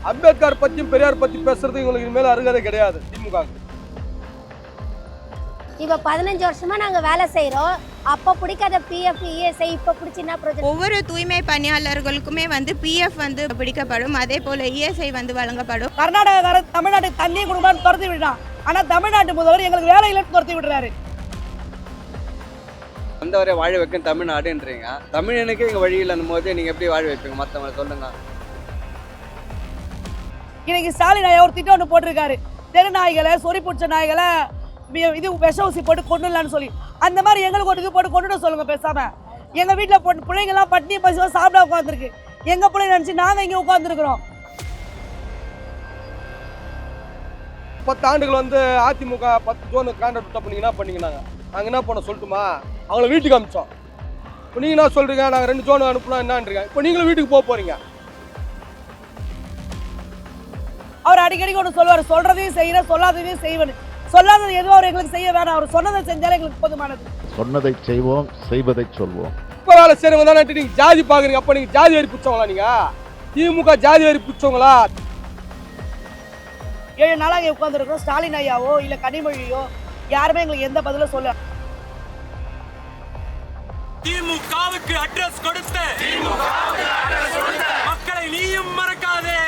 அம்பேத்கர் பத்தியும் பெரியார் பத்தி பேசுறது இவங்களுக்கு இனிமேல் அருகதை கிடையாது திமுக. இப்போ 15 வருஷமா நாங்க வேலை செய்யறோம். அப்ப பிடிக்காத பிஎஃப் இஎஸ்ஐ இப்ப பிடிச்சி என்ன பிரயோஜனம்? ஒவ்வொரு தூய்மை பணியாளர்களுக்குமே பிஎஃப் பிடிக்கப்படும், அதே போல இஎஸ்ஐ வழங்கப்படும். கர்நாடகார தமிழ்நாட்டுக்கு தண்ணி கொடுக்கணும்னு துரத்தி விட்டான். ஆனா தமிழ்நாட்டு முதல்வர் எங்களுக்கு வேலை இல்லைன்னு துரத்தி விடுறாரு. வந்தவரை வாழ வைக்க தமிழ்நாடுன்றீங்க, தமிழனுக்கு இங்க வழி இல்லைன்னும் போது நீங்க எப்படி வாழ வைப்பீங்க? மற்றவங்க சொல்லுங்க. இன்னைக்கு ஸ்டாலின் ஐயா ஒரு திட்டம் ஒன்று போட்டிருக்காரு, தெரு நாய்களை சொறி பிடிச்ச நாய்களை இது விஷ ஊசி போட்டு கொண்டுலான்னு சொல்லி. அந்த மாதிரி எங்களுக்கு ஒரு இது போட்டு கொண்டுட சொல்லுங்க பேசாம. எங்க வீட்டுல பிள்ளைங்கெல்லாம் பட்டினி பசிவா சாப்பிட உட்காந்துருக்கு. எங்க பிள்ளைங்க நினைச்சு நாங்க இங்க உட்காந்துருக்கிறோம். 10 ஆண்டுகள் அதிமுக 10 ஜோன் கான்ட்ராக்ட் விட்டா பண்ணீங்கன்னா பண்ணீங்கன்னாங்க. நாங்கள் என்ன பண்ண சொல்லட்டுமா? அவங்கள வீட்டுக்கு அனுப்பிச்சோம். இப்போ நீங்கள் என்ன சொல்கிறீங்க? நாங்கள் 2 ஜோன் அனுப்புனா என்னன்றீங்க? இப்போ நீங்களும் வீட்டுக்கு போகிறீங்க. அவர் அடிக்கடி ஒன்று சொல்லுவார், சொல்றதையும் செய்யறேன் சொல்லாததையும் செய்வேன். சொல்லாதது எதுவும் அவர் எங்களுக்கு செய்ய வேணாம், அவர் சொன்னதை செஞ்சாலே எங்களுக்கு போதுமானது. சொன்னதை செய்வோம், செய்வதை சொல்வோம். இப்போ வேலை செய்யறவங்க தானே நீங்கள் ஜாதி பார்க்குறீங்க. அப்போ நீங்கள் ஜாதி வரி பிடிச்சவங்களா? நீங்கள் திமுக ஜாதி வரி பிடிச்சவங்களா? 7 நாளாக இங்கே உட்காந்துருக்கோம். ஸ்டாலின் ஐயாவோ இல்லை கனிமொழியோ யாருமே எங்களுக்கு எந்த பதிலும் சொல்ல. திமுகவுக்கு அட்ரஸ் கொடுத்த மக்களை நீயும் மறக்காதே.